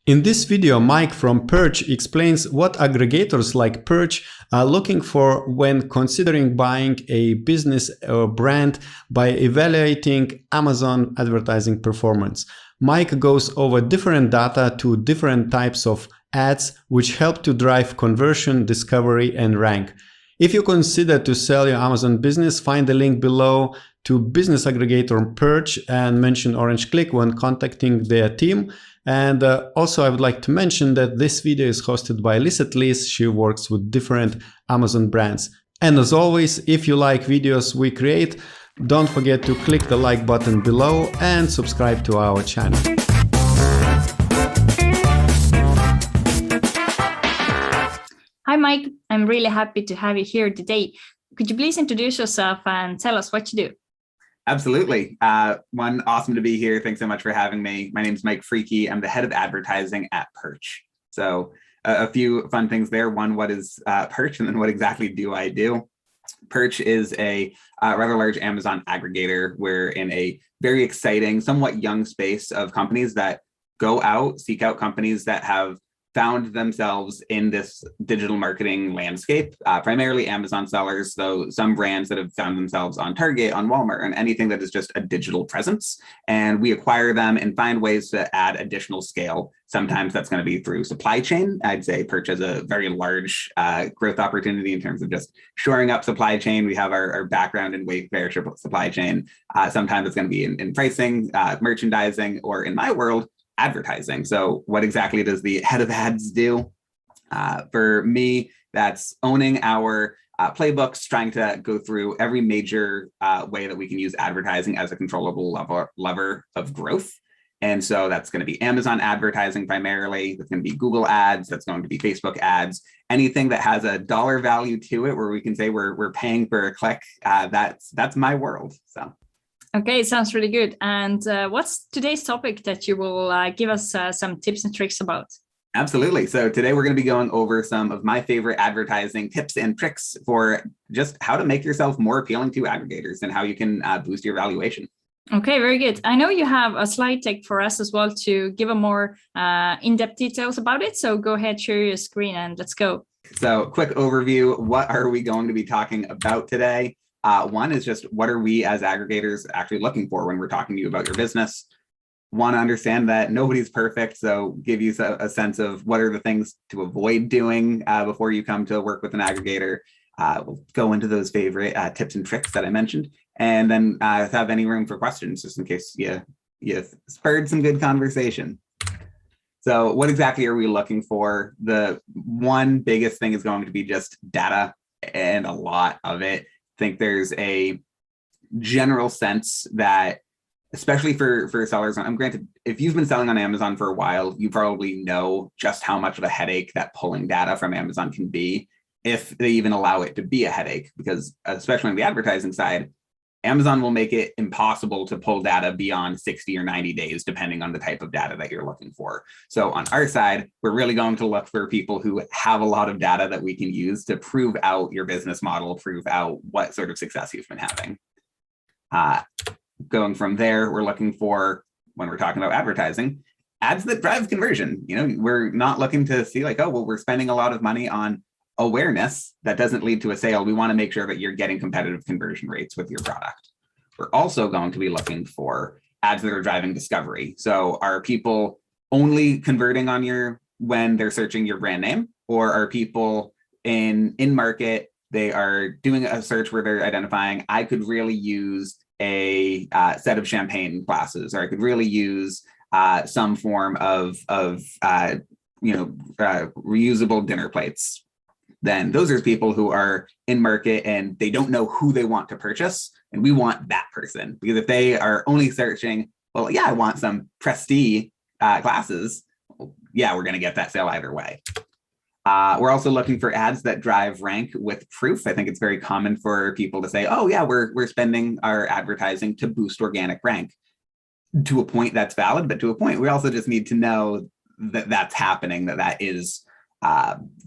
In this video, Mike from Perch explains what aggregators like Perch are looking for when considering buying a business or brand by evaluating Amazon advertising performance. Mike goes over different data to different types of ads which help to drive conversion, discovery, and rank. If you consider to sell your Amazon business, find the link below to business aggregator Perch and mention Orange Click when contacting their team. And also I would like to mention that this video is hosted by LISETT LEES. She works with different Amazon brands. And as always, if you like videos we create, don't forget to click the like button below and subscribe to our channel. Hi, Mike. I'm really happy to have you here today. Could you please introduce yourself and tell us what you do? Absolutely. One, awesome to be here. Thanks so much for having me. My name is Mike Freaky. I'm the head of advertising at Perch. So a few fun things there. One, what is Perch, and then what exactly do I do? Perch is a rather large Amazon aggregator. We're in a very exciting, somewhat young space of companies that go out, seek out companies that have found themselves in this digital marketing landscape, primarily Amazon sellers, though some brands that have found themselves on Target, on Walmart, and anything that is just a digital presence. And we acquire them and find ways to add additional scale. Sometimes that's going to be through supply chain. I'd say Perch has a very large growth opportunity in terms of just shoring up supply chain. We have our background in Wayfair supply chain. Sometimes it's going to be in pricing, merchandising, or in my world, advertising. So what exactly does the head of ads do? For me, that's owning our playbooks, trying to go through every major way that we can use advertising as a controllable lever of growth. And so that's going to be Amazon advertising primarily. That's going to be Google ads. That's going to be Facebook ads. Anything that has a dollar value to it, where we can say we're paying for a click. That's my world. So. Okay, sounds really good. And what's today's topic that you will give us some tips and tricks about? Absolutely. So today we're going to be going over some of my favorite advertising tips and tricks for just how to make yourself more appealing to aggregators and how you can boost your valuation. Okay, very good. I know you have a slide deck for us as well to give a more in-depth details about it. So go ahead, share your screen and let's go. So quick overview. What are we going to be talking about today? One is just what are we as aggregators actually looking for when we're talking to you about your business? Want to understand that nobody's perfect. So give you a sense of what are the things to avoid doing before you come to work with an aggregator. We'll go into those favorite tips and tricks that I mentioned, and then have any room for questions just in case you spurred some good conversation. So what exactly are we looking for? The one biggest thing is going to be just data, and a lot of it. I think there's a general sense that, especially for sellers, I'm granted, if you've been selling on Amazon for a while, you probably know just how much of a headache that pulling data from Amazon can be, if they even allow it to be a headache, because especially on the advertising side, Amazon will make it impossible to pull data beyond 60 or 90 days, depending on the type of data that you're looking for. So on our side, we're really going to look for people who have a lot of data that we can use to prove out your business model, prove out what sort of success you've been having. Going from there, we're looking for, when we're talking about advertising, ads that drive conversion. You know, we're not looking to see like, oh, well, we're spending a lot of money on awareness that doesn't lead to a sale. We want to make sure that you're getting competitive conversion rates with your product. We're also going to be looking for ads that are driving discovery. So are people only converting on when they're searching your brand name, or are people in market, they are doing a search where they're identifying, I could really use a set of champagne glasses, or I could really use some form of reusable dinner plates. Then those are people who are in market and they don't know who they want to purchase. And we want that person, because if they are only searching, well, yeah, I want some prestige glasses. Well, yeah, we're going to get that sale either way. We're also looking for ads that drive rank with proof. I think it's very common for people to say, oh yeah, we're spending our advertising to boost organic rank. To a point that's valid, but to a point we also just need to know that that's happening, that is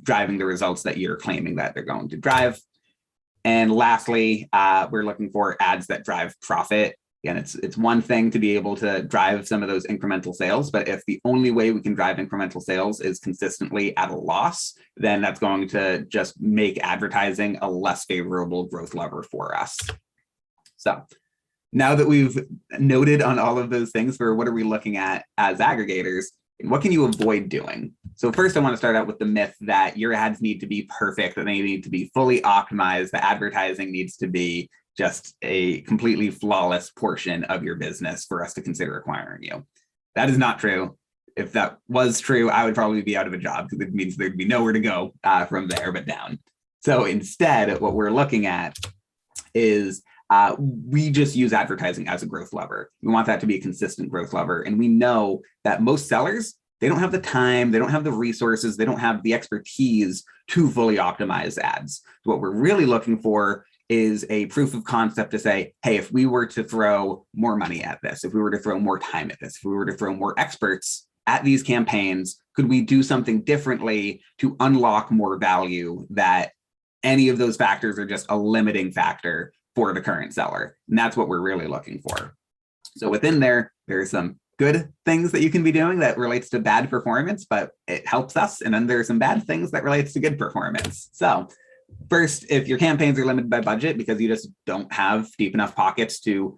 driving the results that you're claiming that they're going to drive. And lastly, we're looking for ads that drive profit. Again, it's one thing to be able to drive some of those incremental sales, but if the only way we can drive incremental sales is consistently at a loss, then that's going to just make advertising a less favorable growth lever for us. So now that we've noted on all of those things for what are we looking at as aggregators, what can you avoid doing? So first, I want to start out with the myth that your ads need to be perfect, that they need to be fully optimized, the advertising needs to be just a completely flawless portion of your business for us to consider acquiring you. That is not true. If that was true, I would probably be out of a job because it means there'd be nowhere to go from there but down. So instead, what we're looking at is we just use advertising as a growth lever. We want that to be a consistent growth lever. And we know that most sellers, they don't have the time, they don't have the resources, they don't have the expertise to fully optimize ads. So what we're really looking for is a proof of concept to say, hey, if we were to throw more money at this, if we were to throw more time at this, if we were to throw more experts at these campaigns, could we do something differently to unlock more value that any of those factors are just a limiting factor for the current seller? And that's what we're really looking for. So within there are some good things that you can be doing that relates to bad performance, but it helps us. And then there are some bad things that relates to good performance. So first, if your campaigns are limited by budget because you just don't have deep enough pockets to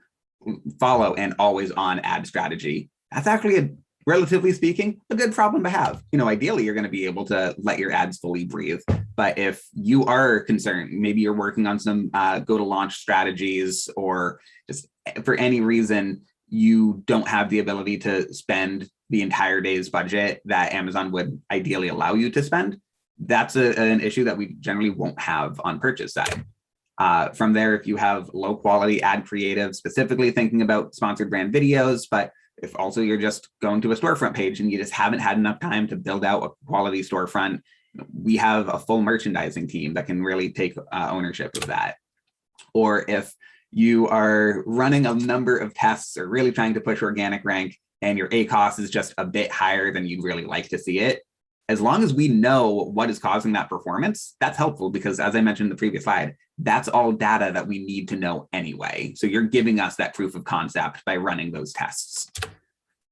follow an always on ad strategy, that's actually relatively speaking, a good problem to have. Ideally, you're going to be able to let your ads fully breathe. But if you are concerned, maybe you're working on some go to launch strategies, or just for any reason, you don't have the ability to spend the entire day's budget that Amazon would ideally allow you to spend, that's an issue that we generally won't have on purchase side. From there, if you have low quality ad creative, specifically thinking about sponsored brand videos, but if also you're just going to a storefront page and you just haven't had enough time to build out a quality storefront, we have a full merchandising team that can really take ownership of that. Or if you are running a number of tests or really trying to push organic rank and your ACoS is just a bit higher than you'd really like to see it, as long as we know what is causing that performance, that's helpful because, as I mentioned in the previous slide, that's all data that we need to know anyway. So you're giving us that proof of concept by running those tests.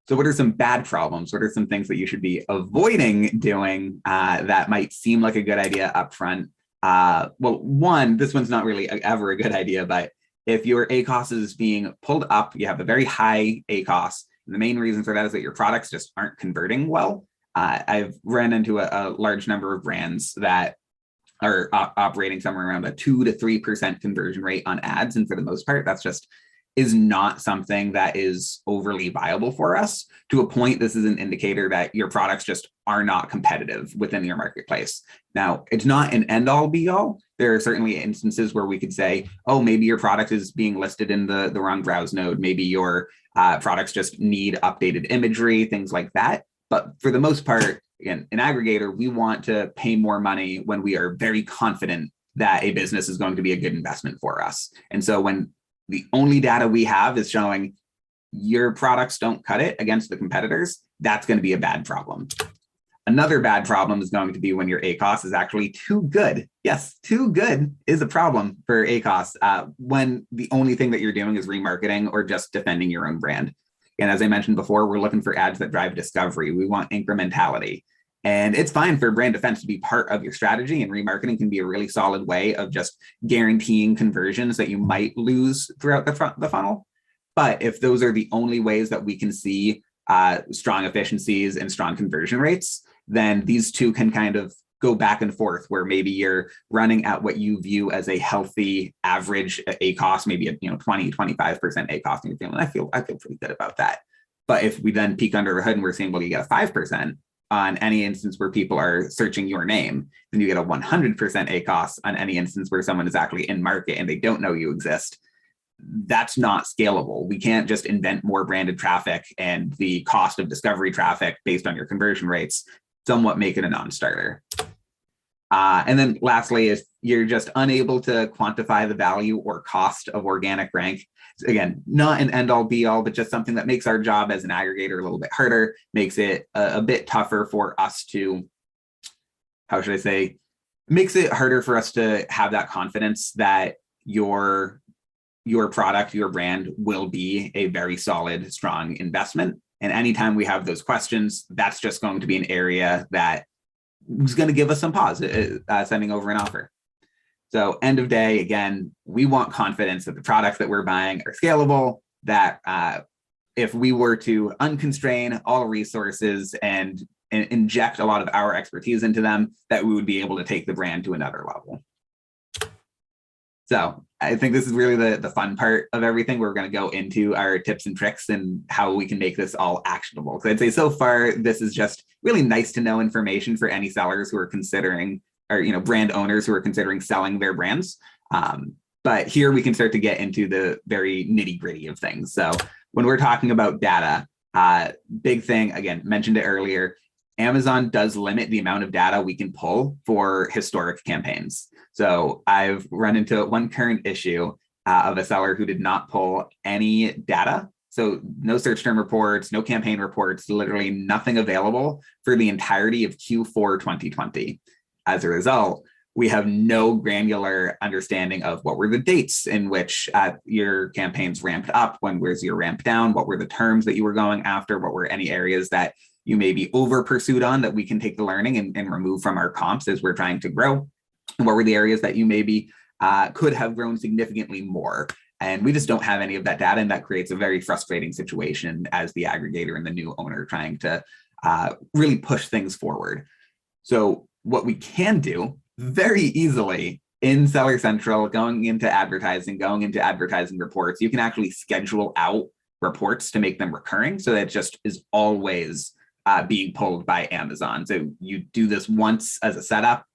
So what are some bad problems? What are some things that you should be avoiding doing that might seem like a good idea upfront? Well, one, this one's not really ever a good idea, but if your ACoS is being pulled up, you have a very high ACoS. And the main reason for that is that your products just aren't converting well. I've run into a large number of brands that are operating somewhere around a 2 to 3% conversion rate on ads. And for the most part, that's just is not something that is overly viable for us. To a point, this is an indicator that your products just are not competitive within your marketplace. Now, it's not an end all be all. There are certainly instances where we could say, oh, maybe your product is being listed in the wrong browse node. Maybe your products just need updated imagery, things like that. But for the most part, again, an aggregator, we want to pay more money when we are very confident that a business is going to be a good investment for us. And so when the only data we have is showing your products don't cut it against the competitors, that's going to be a bad problem. Another bad problem is going to be when your ACoS is actually too good. Yes, too good is a problem for ACoS when the only thing that you're doing is remarketing or just defending your own brand. And as I mentioned before, we're looking for ads that drive discovery. We want incrementality. And it's fine for brand defense to be part of your strategy, and remarketing can be a really solid way of just guaranteeing conversions that you might lose throughout the funnel. But if those are the only ways that we can see strong efficiencies and strong conversion rates, then these two can kind of go back and forth, where maybe you're running at what you view as a healthy average ACoS, maybe a 20, 25% ACoS, and you're feeling, I feel pretty good about that. But if we then peek under the hood and we're saying, well, you get a 5% on any instance where people are searching your name, then you get a 100% ACoS on any instance where someone is actually in market and they don't know you exist. That's not scalable. We can't just invent more branded traffic and the cost of discovery traffic based on your conversion rates somewhat make it a non-starter. And then lastly, if you're just unable to quantify the value or cost of organic rank, again, not an end all be all, but just something that makes our job as an aggregator a little bit harder, makes it a bit tougher for us to, how should I say, makes it harder for us to have that confidence that your your product, your brand will be a very solid, strong investment. And anytime we have those questions, that's just going to be an area that is going to give us some pause, sending over an offer. So end of day, again, we want confidence that the products that we're buying are scalable, that if we were to unconstrain all resources and inject a lot of our expertise into them, that we would be able to take the brand to another level. So I think this is really the fun part of everything. We're going to go into our tips and tricks and how we can make this all actionable. So I'd say so far, this is just really nice to know information for any sellers who are considering, or brand owners who are considering selling their brands. But here we can start to get into the very nitty gritty of things. So when we're talking about data, big thing, again, mentioned it earlier, Amazon does limit the amount of data we can pull for historic campaigns. So I've run into one current issue of a seller who did not pull any data. So no search term reports, no campaign reports, literally nothing available for the entirety of Q4 2020. As a result, we have no granular understanding of what were the dates in which your campaigns ramped up, when was your ramp down, what were the terms that you were going after, what were any areas that you may be over pursued on that we can take the learning and remove from our comps as we're trying to grow, and what were the areas that you maybe could have grown significantly more. And we just don't have any of that data, and that creates a very frustrating situation as the aggregator and the new owner trying to really push things forward. So what we can do very easily in Seller Central, going into advertising reports, you can actually schedule out reports to make them recurring. So that it just is always being pulled by Amazon. So you do this once as a setup,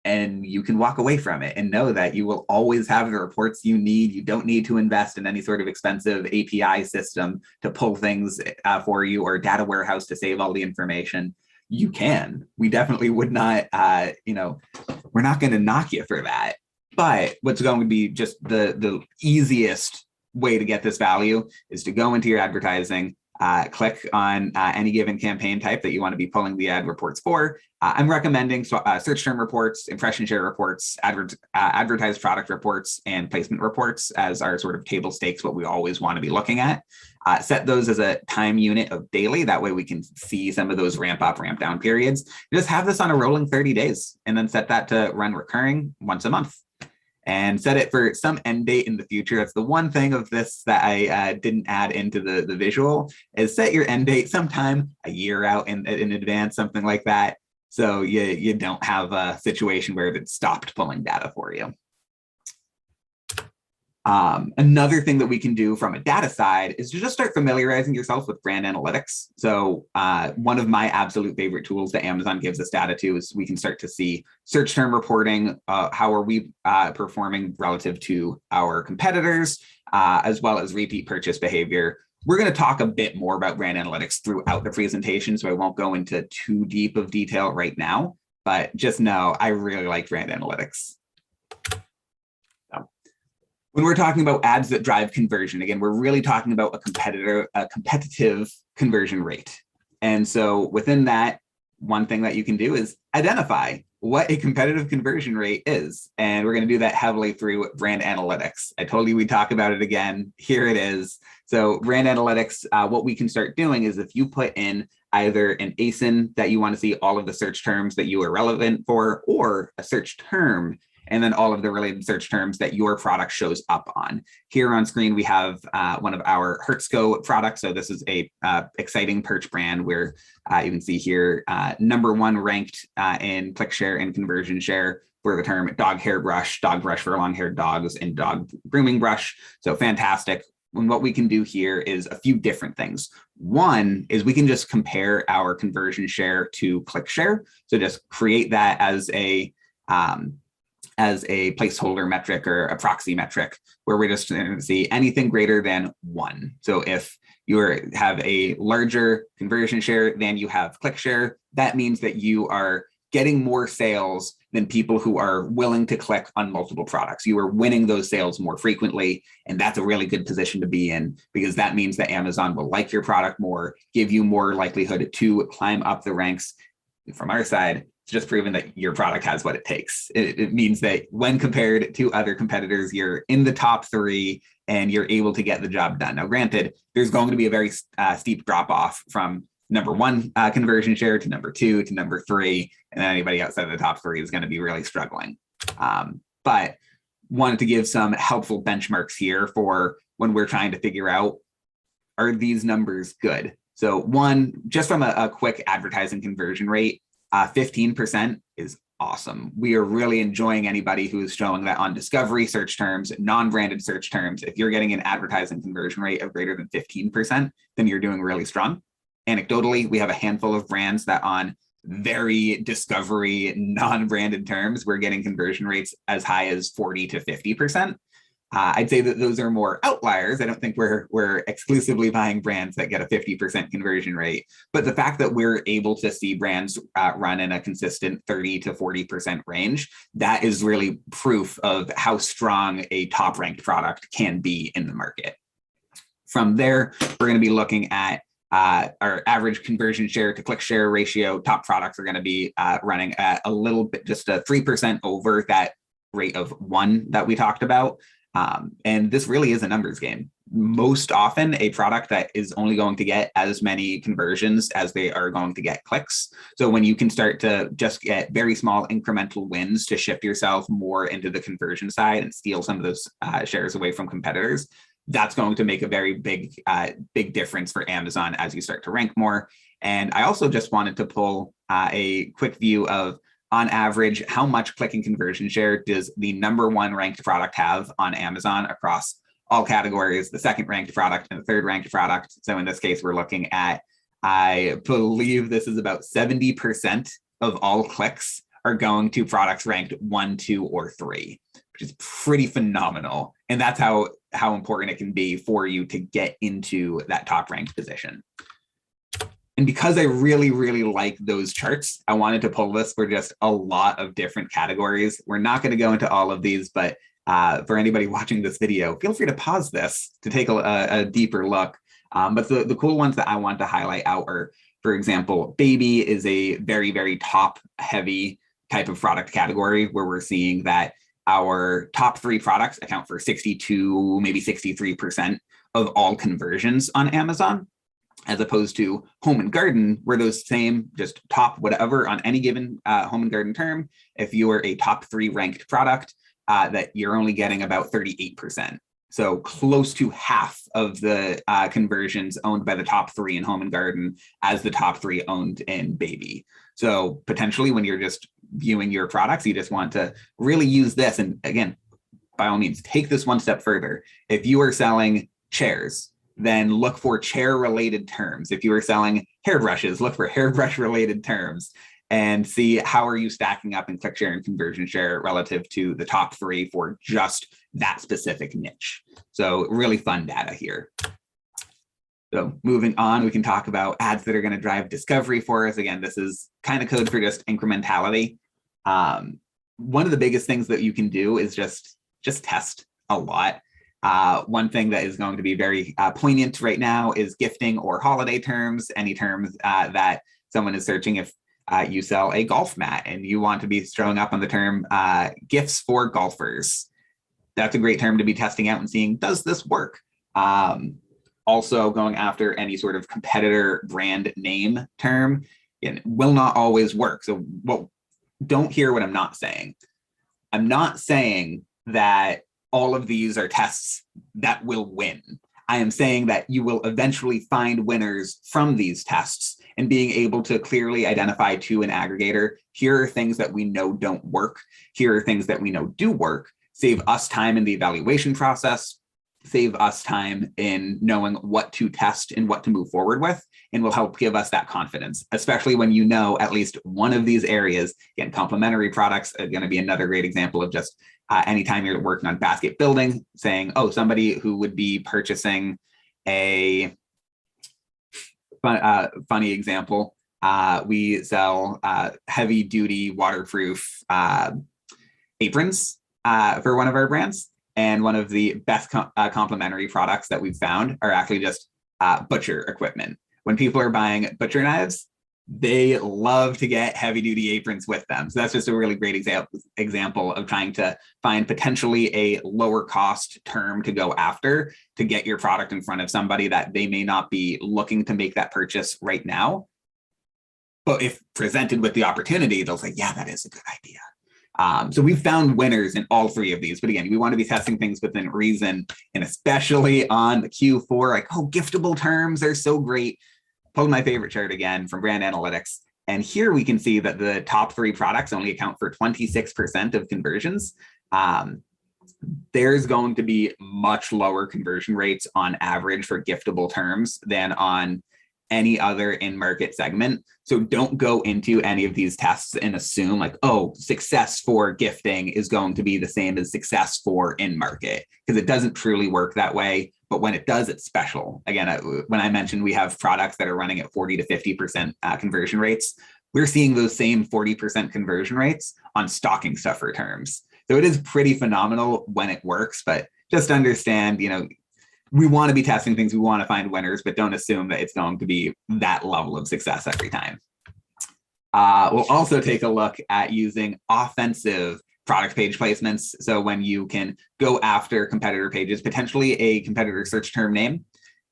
and you can walk away from it and know that you will always have the reports you need. You don't need to invest in any sort of expensive API system to pull things for you, or a data warehouse to save all the information. You can. We definitely would not, we're not going to knock you for that. But what's going to be just the easiest way to get this value is to go into your advertising, click on any given campaign type that you want to be pulling the ad reports for. I'm recommending search term reports, impression share reports, advertised product reports, and placement reports as our sort of table stakes, what we always want to be looking at. Set those as a time unit of daily. That way we can see some of those ramp up, ramp down periods. Just have this on a rolling 30 days and then set that to run recurring once a month. And set it for some end date in the future. That's the one thing of this that I didn't add into the visual, is set your end date sometime a year out in advance, something like that. So you don't have a situation where it stopped pulling data for you. Another thing that we can do from a data side is to just start familiarizing yourself with brand analytics. So one of my absolute favorite tools that Amazon gives us data to is we can start to see search term reporting. How are we performing relative to our competitors, as well as repeat purchase behavior. We're going to talk a bit more about brand analytics throughout the presentation, so I won't go into too deep of detail right now, but just know I really like brand analytics. When we're talking about ads that drive conversion, again, we're really talking about a competitive conversion rate. And so within that, one thing that you can do is identify what a competitive conversion rate is. And we're going to do that heavily through brand analytics. I told you we'd talk about it again. Here it is. So brand analytics, what we can start doing is if you put in either an ASIN that you want to see all of the search terms that you are relevant for, or a search term, and then all of the related search terms that your product shows up on. Here on screen, we have one of our Hertzco products. So this is a exciting Perch brand where you can see here, #1 ranked in click share and conversion share for the term dog hairbrush, dog brush for long-haired dogs, and dog grooming brush. So fantastic. And what we can do here is a few different things. One is we can just compare our conversion share to click share. So just create that as a placeholder metric or a proxy metric, where we're just going to see anything greater than 1. So if you have a larger conversion share than you have click share, that means that you are getting more sales than people who are willing to click on multiple products. You are winning those sales more frequently, and that's a really good position to be in, because that means that Amazon will like your product more, give you more likelihood to climb up the ranks. From our side, it's just proven that your product has what it takes. It means that when compared to other competitors, you're in the top 3 and you're able to get the job done. Now, granted, there's going to be a very steep drop off from number 1 conversion share to number 2 to number 3, and then anybody outside the top 3 is going to be really struggling. But wanted to give some helpful benchmarks here for when we're trying to figure out, are these numbers good? So one, just from a quick advertising conversion rate, 15% is awesome. We are really enjoying anybody who is showing that on discovery search terms, non-branded search terms, if you're getting an advertising conversion rate of greater than 15%, then you're doing really strong. Anecdotally, we have a handful of brands that on very discovery, non-branded terms, we're getting conversion rates as high as 40 to 50%. I'd say that those are more outliers. I don't think we're exclusively buying brands that get a 50% conversion rate, but the fact that we're able to see brands run in a consistent 30 to 40% range, that is really proof of how strong a top ranked product can be in the market. From there, we're going to be looking at our average conversion share to click share ratio. Top products are going to be running at a little bit, just a 3% over that rate of 1 that we talked about. And this really is a numbers game. Most often a product that is only going to get as many conversions as they are going to get clicks. So when you can start to just get very small incremental wins to shift yourself more into the conversion side and steal some of those shares away from competitors, that's going to make a very big difference for Amazon as you start to rank more. And I also just wanted to pull a quick view of, on average, how much click and conversion share does the number 1 ranked product have on Amazon across all categories, the 2nd ranked product and the 3rd ranked product. So in this case, we're looking at, I believe this is about 70% of all clicks are going to products ranked 1, 2, or 3, which is pretty phenomenal. And that's how important it can be for you to get into that top ranked position. And because I really, really like those charts, I wanted to pull this for just a lot of different categories. We're not going to go into all of these, but for anybody watching this video, feel free to pause this to take a deeper look. But the cool ones that I want to highlight out are, for example, baby is a very, very top heavy type of product category where we're seeing that our top 3 products account for 62, maybe 63% of all conversions on Amazon, as opposed to home and garden, where those same just top whatever on any given home and garden term, if you are a top 3 ranked product, that you're only getting about 38%. So close to half of the conversions owned by the top 3 in home and garden as the top 3 owned in baby. So potentially when you're just viewing your products, you just want to really use this. And again, by all means, take this one step further. If you are selling chairs, then look for chair related terms. If you are selling hairbrushes, look for hairbrush related terms and see how are you stacking up in click share and conversion share relative to the top 3 for just that specific niche. So really fun data here. So moving on, we can talk about ads that are going to drive discovery for us. Again, this is kind of code for just incrementality. One of the biggest things that you can do is just test a lot. One thing that is going to be very poignant right now is gifting or holiday terms, any terms that someone is searching. If you sell a golf mat and you want to be showing up on the term gifts for golfers, that's a great term to be testing out and seeing, does this work? Also going after any sort of competitor brand name term, it will not always work. So don't hear what I'm not saying. I'm not saying that all of these are tests that will win. I am saying that you will eventually find winners from these tests and being able to clearly identify to an aggregator, here are things that we know don't work. Here are things that we know do work. Save us time in the evaluation process, save us time in knowing what to test and what to move forward with, and will help give us that confidence, especially when you know at least one of these areas. Again, complementary products are going to be another great example of just anytime you're working on basket building, saying, oh, somebody who would be purchasing a funny example, we sell heavy duty waterproof aprons for one of our brands. And one of the best complementary products that we've found are actually just butcher equipment. When people are buying butcher knives, they love to get heavy duty aprons with them. So that's just a really great example of trying to find potentially a lower cost term to go after to get your product in front of somebody that they may not be looking to make that purchase right now. But if presented with the opportunity, they'll say, yeah, that is a good idea. So we've found winners in all three of these. But again, we want to be testing things within reason, and especially on the Q4, like, oh, giftable terms are so great. Pull my favorite chart again from brand analytics. And here we can see that the top three products only account for 26% of conversions. There's going to be much lower conversion rates on average for giftable terms than on any other in-market segment. So don't go into any of these tests and assume like, oh, success for gifting is going to be the same as success for in-market, because it doesn't truly work that way. But when it does, it's special. Again, when I mentioned we have products that are running at 40 to 50% conversion rates, we're seeing those same 40% conversion rates on stocking stuffer terms. So it is pretty phenomenal when it works, but just understand, we want to be testing things, we want to find winners, but don't assume that it's going to be that level of success every time. We'll also take a look at using offensive product page placements. So when you can go after competitor pages, potentially a competitor search term name,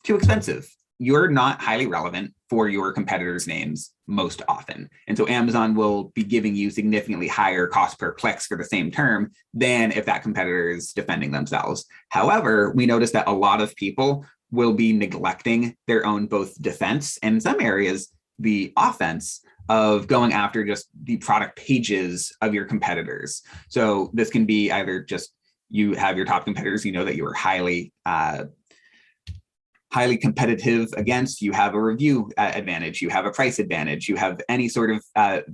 too expensive. You're not highly relevant for your competitors' names most often. And so Amazon will be giving you significantly higher cost per clicks for the same term than if that competitor is defending themselves. However, we notice that a lot of people will be neglecting their own both defense and in some areas the offense of going after just the product pages of your competitors. So this can be either just you have your top competitors, that you are highly competitive against, you have a review advantage, you have a price advantage, you have any sort of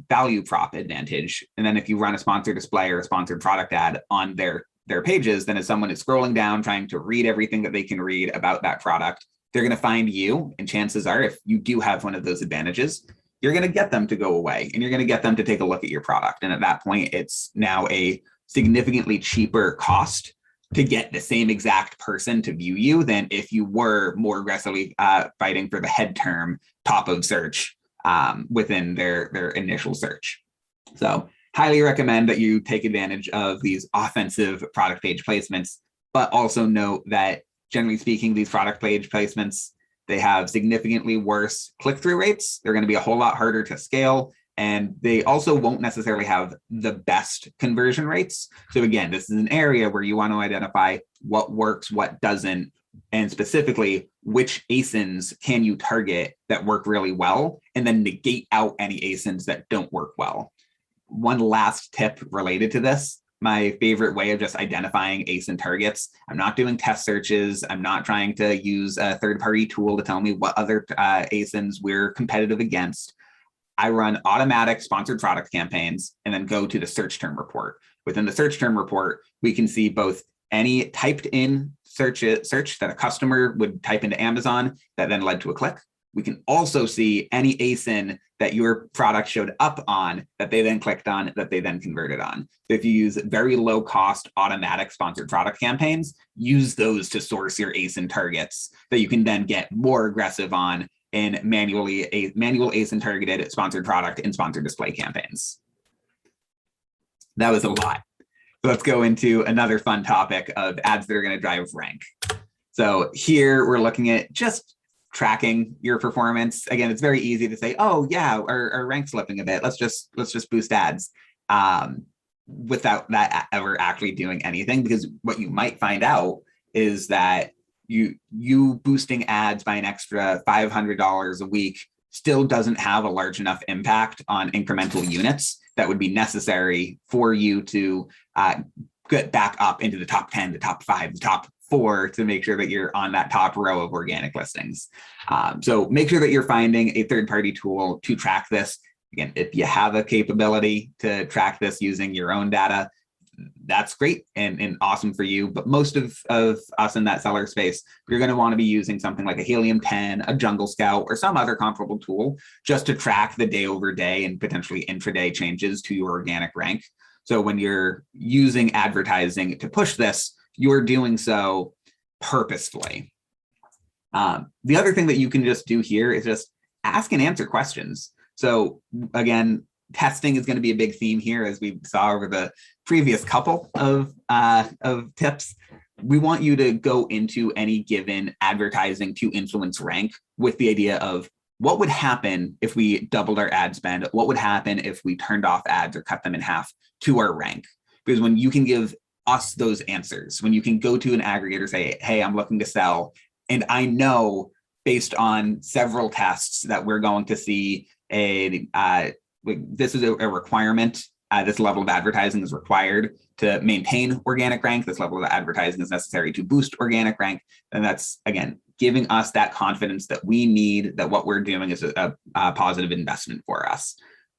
value prop advantage. And then if you run a sponsored display or a sponsored product ad on their pages, then as someone is scrolling down, trying to read everything that they can read about that product, they're going to find you. And chances are, if you do have one of those advantages, you're going to get them to go away and you're going to get them to take a look at your product. And at that point, it's now a significantly cheaper cost to get the same exact person to view you than if you were more aggressively fighting for the head term top of search within their initial search. So highly recommend that you take advantage of these offensive product page placements, but also note that generally speaking, these product page placements, they have significantly worse click-through rates. They're going to be a whole lot harder to scale. And they also won't necessarily have the best conversion rates. So again, this is an area where you want to identify what works, what doesn't, and specifically which ASINs can you target that work really well, and then negate out any ASINs that don't work well. One last tip related to this, my favorite way of just identifying ASIN targets. I'm not doing test searches. I'm not trying to use a third-party tool to tell me what other ASINs we're competitive against. I run automatic sponsored product campaigns and then go to the search term report. Within the search term report, we can see both any typed in search that a customer would type into Amazon that then led to a click. We can also see any ASIN that your product showed up on that they then clicked on, that they then converted on. So if you use very low cost automatic sponsored product campaigns, use those to source your ASIN targets that you can then get more aggressive on in manual ASIN targeted sponsored product and sponsored display campaigns. That was a lot. So let's go into another fun topic of ads that are going to drive rank. So here we're looking at just tracking your performance. Again, it's very easy to say, oh yeah, our rank's slipping a bit. Let's just boost ads without that ever actually doing anything, because what you might find out is that you boosting ads by an extra $500 a week still doesn't have a large enough impact on incremental units that would be necessary for you to get back up into the top 10, the top 5, the top 4 to make sure that you're on that top row of organic listings. So make sure that you're finding a third-party tool to track this. Again, if you have a capability to track this using your own data, that's great and awesome for you. But most of us in that seller space, you're going to want to be using something like a Helium 10, a Jungle Scout, or some other comparable tool just to track the day over day and potentially intraday changes to your organic rank. So when you're using advertising to push this, you're doing so purposefully. The other thing that you can just do here is just ask and answer questions. So again, testing is going to be a big theme here, as we saw over the previous couple of tips. We want you to go into any given advertising to influence rank with the idea of what would happen if we doubled our ad spend? What would happen if we turned off ads or cut them in half to our rank? Because when you can give us those answers, when you can go to an aggregator, say, hey, I'm looking to sell, and I know based on several tests that we're going to see this is a requirement. This level of advertising is required to maintain organic rank. This level of advertising is necessary to boost organic rank. And that's, again, giving us that confidence that we need, that what we're doing is a positive investment for us.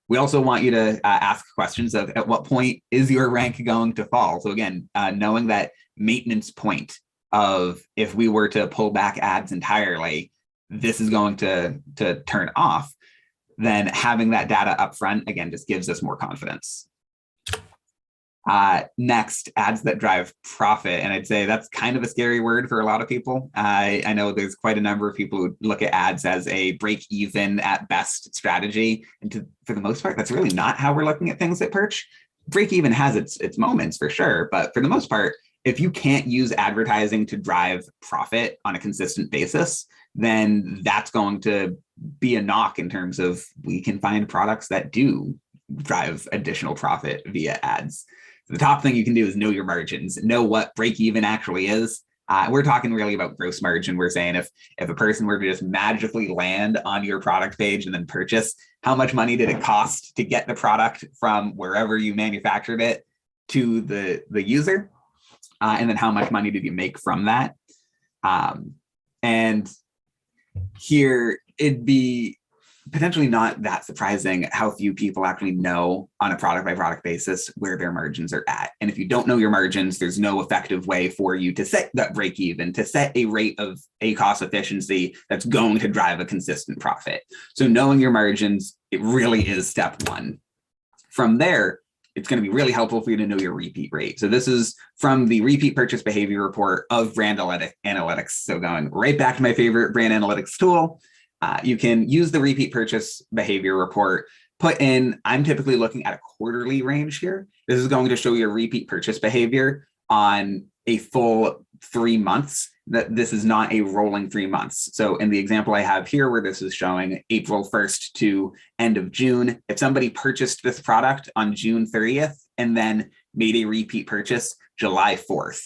We also want you to ask questions of at what point is your rank going to fall? So again, knowing that maintenance point of if we were to pull back ads entirely, this is going to turn off. Then having that data up front, again, just gives us more confidence. Next, ads that drive profit. And I'd say that's kind of a scary word for a lot of people. I know there's quite a number of people who look at ads as a break even at best strategy. And for the most part, that's really not how we're looking at things at Perch. Break even has its moments for sure. But for the most part, if you can't use advertising to drive profit on a consistent basis, then that's going to be a knock in terms of we can find products that do drive additional profit via ads. The top thing you can do is know your margins, know what break even actually is. We're talking really about gross margin. We're saying if a person were to just magically land on your product page and then purchase, how much money did it cost to get the product from wherever you manufactured it to the user? And then how much money did you make from that? And here it'd be potentially not that surprising how few people actually know on a product by product basis where their margins are at. And if you don't know your margins, there's no effective way for you to set that break even, to set a rate of ACoS efficiency that's going to drive a consistent profit. So knowing your margins, it really is step one. From there, it's going to be really helpful for you to know your repeat rate. So this is from the repeat purchase behavior report of brand analytics. So going right back to my favorite brand analytics tool, you can use the repeat purchase behavior report, put in, I'm typically looking at a quarterly range here. This is going to show your repeat purchase behavior on a full 3 months. That this is not a rolling 3 months. So in the example I have here, where this is showing April 1st to end of June, if somebody purchased this product on June 30th and then made a repeat purchase July 4th,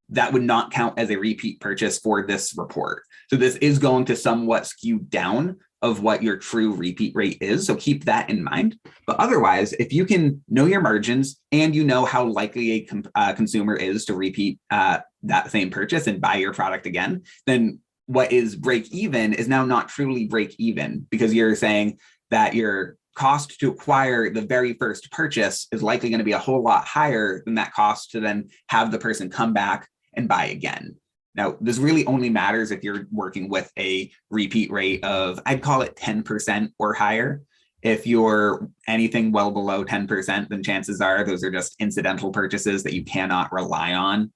that would not count as a repeat purchase for this report. So this is going to somewhat skew down of what your true repeat rate is. So keep that in mind. But otherwise, if you can know your margins and you know how likely a consumer is to repeat that same purchase and buy your product again, then what is break even is now not truly break even, because you're saying that your cost to acquire the very first purchase is likely going to be a whole lot higher than that cost to then have the person come back and buy again. Now, this really only matters if you're working with a repeat rate of, I'd call it 10% or higher. If you're anything well below 10%, then chances are those are just incidental purchases that you cannot rely on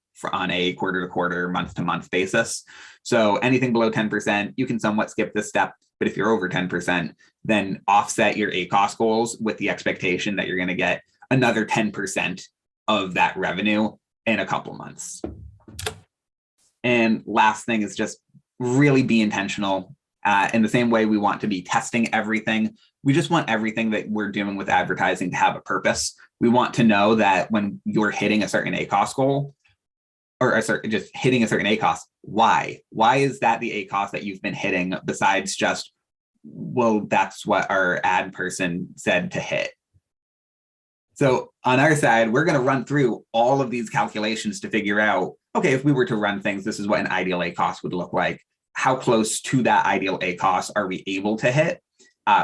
a quarter-to-quarter, month-to-month basis. So anything below 10%, you can somewhat skip this step. But if you're over 10%, then offset your ACoS goals with the expectation that you're going to get another 10% of that revenue in a couple months. And last thing is just really be intentional. In the same way we want to be testing everything, we just want everything that we're doing with advertising to have a purpose. We want to know that when you're hitting a certain ACoS goal, or just hitting a certain ACoS, why? Why is that the ACoS that you've been hitting, besides just, well, that's what our ad person said to hit? So on our side, we're going to run through all of these calculations to figure out, okay, if we were to run things, this is what an ideal ACoS would look like. How close to that ideal ACoS are we able to hit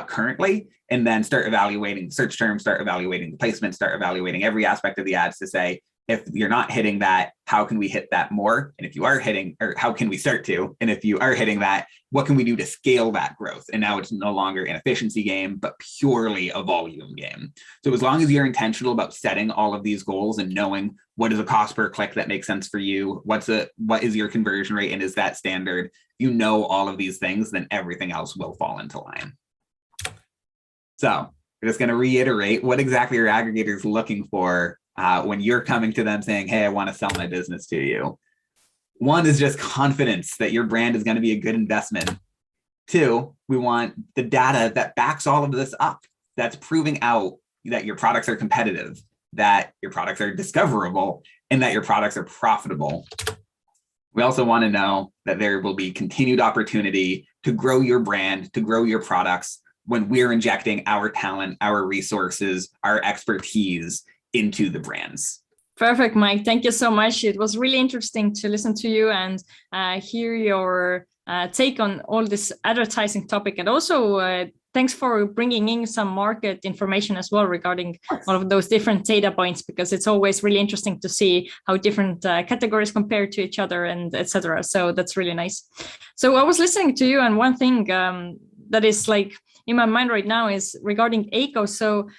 currently? And then start evaluating search terms, start evaluating the placement, start evaluating every aspect of the ads to say, if you're not hitting that, how can we hit that more? And if you are hitting, or how can we start to? And if you are hitting that, what can we do to scale that growth? And now it's no longer an efficiency game, but purely a volume game. So as long as you're intentional about setting all of these goals and knowing what is a cost per click that makes sense for you, what is your conversion rate, and is that standard, you know all of these things, then everything else will fall into line. So we're just going to reiterate what exactly are aggregators looking for when you're coming to them saying, hey, I want to sell my business to you. One is just confidence that your brand is going to be a good investment. Two, we want the data that backs all of this up, that's proving out that your products are competitive, that your products are discoverable, and that your products are profitable. We also want to know that there will be continued opportunity to grow your brand, to grow your products when we're injecting our talent, our resources, our expertise into the brands. Perfect, Mike. Thank you so much. It was really interesting to listen to you and hear your take on all this advertising topic. And also, thanks for bringing in some market information as well regarding all of those different data points, because it's always really interesting to see how different categories compare to each other and etc. So that's really nice. So I was listening to you, and one thing that is like in my mind right now is regarding ACoS. So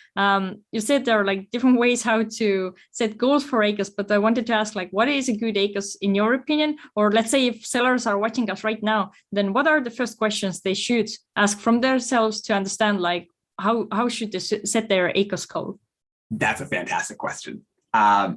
you said there are like different ways how to set goals for ACoS, but I wanted to ask, like, what is a good ACoS in your opinion? Or let's say if sellers are watching us right now, then what are the first questions they should ask from themselves to understand, like, how should they set their ACoS goal? That's a fantastic question.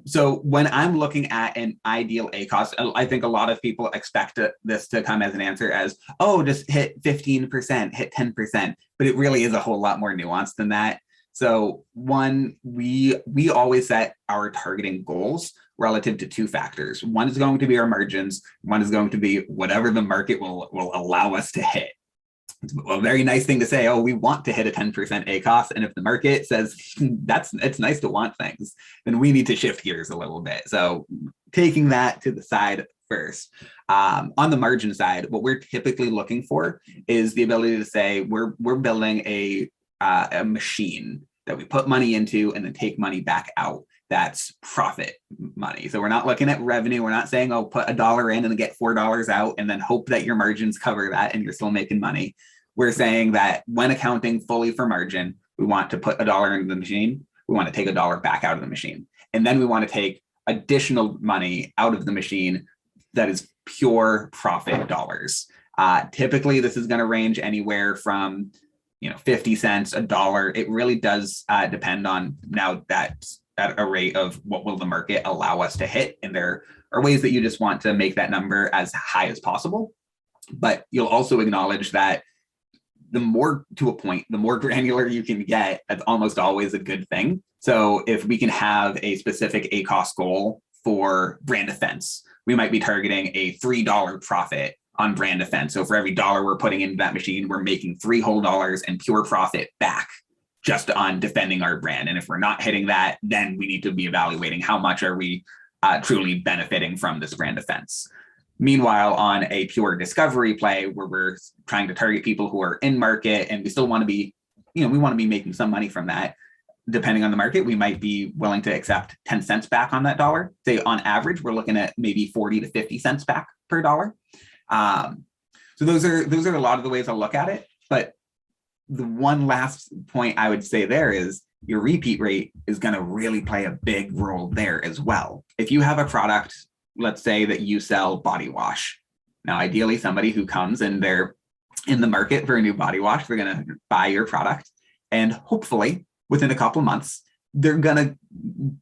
So when I'm looking at an ideal ACoS, I think a lot of people expect this to come as an answer as, oh, just hit 15%, hit 10%, but it really is a whole lot more nuanced than that. So one, we always set our targeting goals relative to two factors. One is going to be our margins. One is going to be whatever the market will allow us to hit. It's a very nice thing to say, oh, we want to hit a 10% ACoS. And if the market says it's nice to want things, then we need to shift gears a little bit. So taking that to the side first, on the margin side, what we're typically looking for is the ability to say we're building a machine that we put money into and then take money back out. That's profit money. So we're not looking at revenue. We're not saying, oh, put $1 in and get $4 out and then hope that your margins cover that and you're still making money. We're saying that when accounting fully for margin, we want to put $1 into the machine. We want to take $1 back out of the machine. And then we want to take additional money out of the machine that is pure profit dollars. Typically, this is going to range anywhere from 50 cents, $1. It really does depend on now that's at a rate of what will the market allow us to hit. And there are ways that you just want to make that number as high as possible. But you'll also acknowledge that the more to a point, the more granular you can get, that's almost always a good thing. So if we can have a specific ACoS goal for brand defense, we might be targeting a $3 profit on brand defense. So for every dollar we're putting into that machine, we're making $3 whole and pure profit back just on defending our brand. And if we're not hitting that, then we need to be evaluating how much are we truly benefiting from this brand defense. Meanwhile, on a pure discovery play where we're trying to target people who are in market and we still want to be, we want to be making some money from that. Depending on the market, we might be willing to accept 10 cents back on that dollar. Say on average, we're looking at maybe 40 to 50 cents back per dollar. So those are a lot of the ways I'll look at it. But the one last point I would say there is your repeat rate is going to really play a big role there as well. If you have a product, let's say that you sell body wash. Now, ideally, somebody who comes and they're in the market for a new body wash, they're going to buy your product. And hopefully within a couple of months, they're going to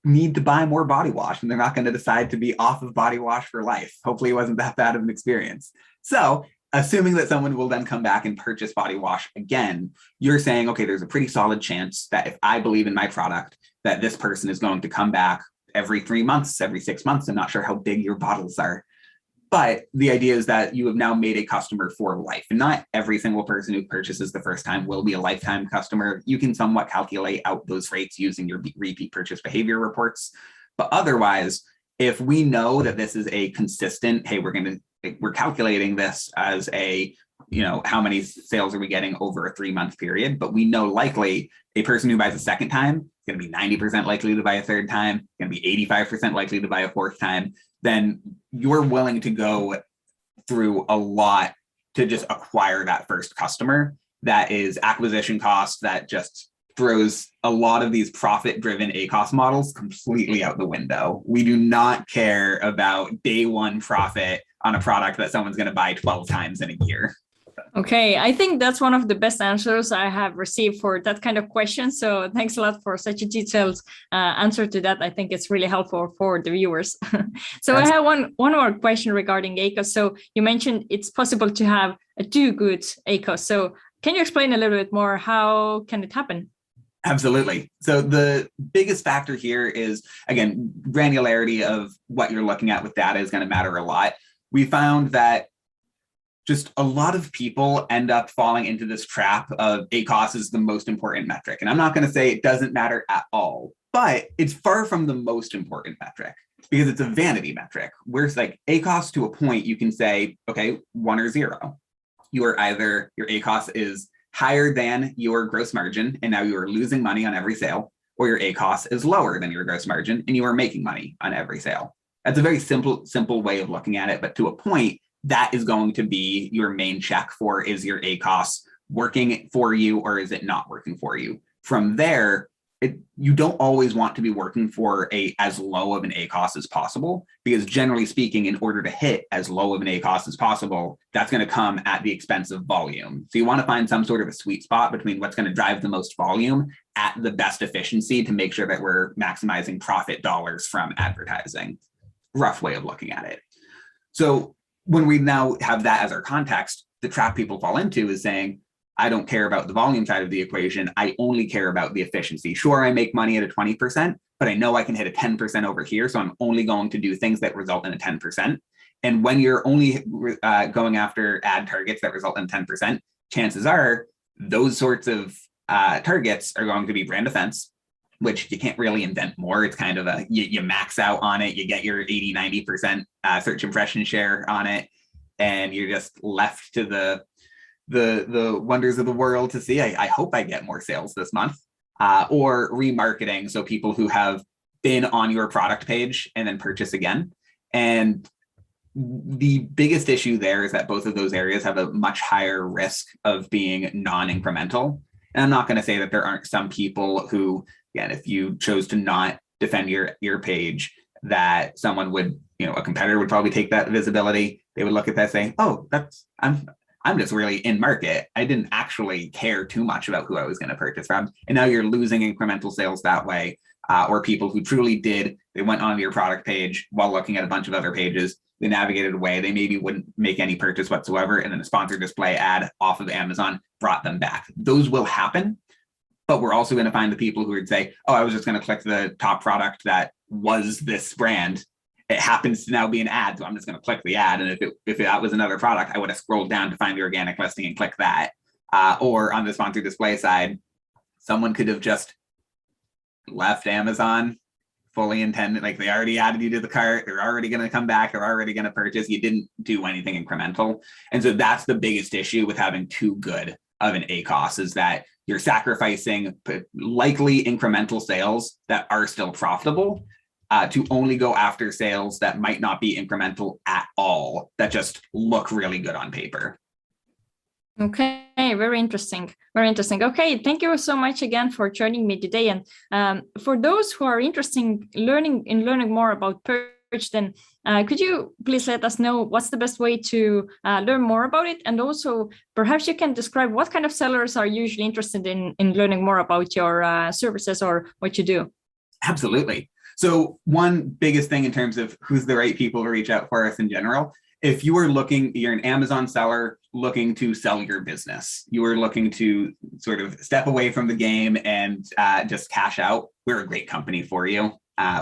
need to buy more body wash and they're not going to decide to be off of body wash for life. Hopefully it wasn't that bad of an experience. So assuming that someone will then come back and purchase body wash again, you're saying, okay, there's a pretty solid chance that if I believe in my product, that this person is going to come back every 3 months, every 6 months. I'm not sure how big your bottles are. But the idea is that you have now made a customer for life. And not every single person who purchases the first time will be a lifetime customer. You can somewhat calculate out those rates using your repeat purchase behavior reports. But otherwise, if we know that this is a consistent, hey, we're calculating this as a, how many sales are we getting over a 3-month period? But we know likely a person who buys a second time is going to be 90% likely to buy a third time, going to be 85% likely to buy a fourth time. Then you're willing to go through a lot to just acquire that first customer. That is acquisition cost that just throws a lot of these profit-driven ACoS models completely out the window. We do not care about day one profit on a product that someone's going to buy 12 times in a year. Okay, I think that's one of the best answers I have received for that kind of question. So thanks a lot for such a detailed answer to that. I think it's really helpful for the viewers. So I have one more question regarding ACoS. So you mentioned it's possible to have a do-good ACoS. So can you explain a little bit more? How can it happen? Absolutely. So the biggest factor here is, again, granularity of what you're looking at with data is going to matter a lot. We found that just a lot of people end up falling into this trap of ACoS is the most important metric. And I'm not going to say it doesn't matter at all, but it's far from the most important metric because it's a vanity metric. Whereas like ACoS to a point, you can say, okay, 1 or 0. You are either, your ACoS is higher than your gross margin, and now you are losing money on every sale, or your ACoS is lower than your gross margin, and you are making money on every sale. That's a very simple way of looking at it, but to a point, that is going to be your main check for, is your ACoS working for you or is it not working for you? From there, you don't always want to be working for as low of an ACoS as possible, because generally speaking, in order to hit as low of an ACoS as possible, that's going to come at the expense of volume. So you want to find some sort of a sweet spot between what's going to drive the most volume at the best efficiency to make sure that we're maximizing profit dollars from advertising. Rough way of looking at it. So when we now have that as our context, the trap people fall into is saying, I don't care about the volume side of the equation. I only care about the efficiency. Sure, I make money at a 20%, but I know I can hit a 10% over here. So I'm only going to do things that result in a 10%. And when you're only going after ad targets that result in 10%, chances are those sorts of targets are going to be brand defense, which you can't really invent more. It's kind of you max out on it, you get your 80, 90% search impression share on it, and you're just left to the wonders of the world to see, I hope I get more sales this month. Or remarketing, so people who have been on your product page and then purchase again. And the biggest issue there is that both of those areas have a much higher risk of being non-incremental. And I'm not going to say that there aren't some people who, again, if you chose to not defend your page, that someone would, a competitor would probably take that visibility. They would look at that saying, oh, I'm just really in market. I didn't actually care too much about who I was going to purchase from. And now you're losing incremental sales that way. Or people who truly did, they went onto your product page while looking at a bunch of other pages. They navigated away. They maybe wouldn't make any purchase whatsoever. And then a sponsored display ad off of Amazon brought them back. Those will happen. But we're also going to find the people who would say, oh, I was just going to click the top product that was this brand. It happens to now be an ad, so I'm just going to click the ad. And if that was another product, I would have scrolled down to find the organic listing and click that. Or on the sponsored display side, someone could have just left Amazon fully intended, like they already added you to the cart, they're already going to come back, they're already going to purchase. You didn't do anything incremental. And so that's the biggest issue with having too good of an ACoS, is that you're sacrificing likely incremental sales that are still profitable to only go after sales that might not be incremental at all, that just look really good on paper. Okay, very interesting. Very interesting. Okay, thank you so much again for joining me today. And for those who are interested in learning more about Perch, then could you please let us know what's the best way to learn more about it? And also, perhaps you can describe what kind of sellers are usually interested in learning more about your services or what you do. Absolutely. So one biggest thing in terms of who's the right people to reach out for us in general, if you are you're an Amazon seller looking to sell your business, you are looking to sort of step away from the game and just cash out, we're a great company for you.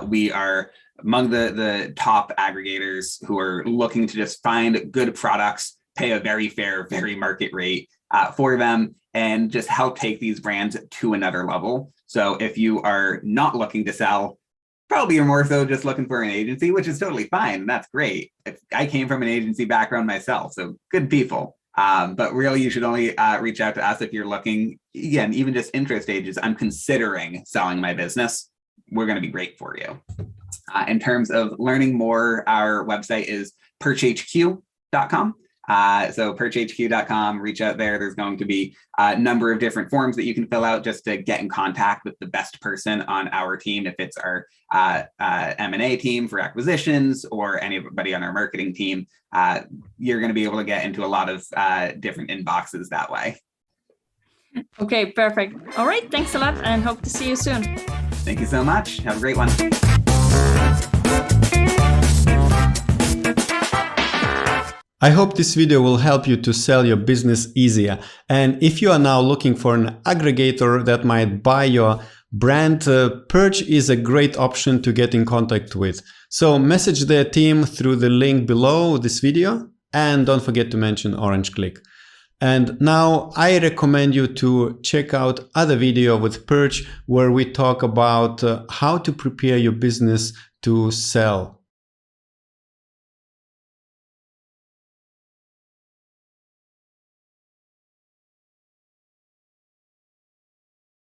We are among the top aggregators who are looking to just find good products, pay a very fair, very market rate for them, and just help take these brands to another level. So if you are not looking to sell, probably you're more so just looking for an agency, which is totally fine. That's great. I came from an agency background myself, so good people. But really, you should only reach out to us if you're looking, again, even just interest stages. I'm considering selling my business. We're going to be great for you. In terms of learning more, our website is perchhq.com. So perchhq.com, reach out there. There's going to be a number of different forms that you can fill out just to get in contact with the best person on our team. If it's our M&A team for acquisitions or anybody on our marketing team, you're going to be able to get into a lot of different inboxes that way. Okay, perfect. All right, thanks a lot and hope to see you soon. Thank you so much. Have a great one. I hope this video will help you to sell your business easier. And if you are now looking for an aggregator that might buy your brand, Perch is a great option to get in contact with. So message their team through the link below this video and don't forget to mention Orange Klik. And now I recommend you to check out other video with Perch where we talk about how to prepare your business to sell.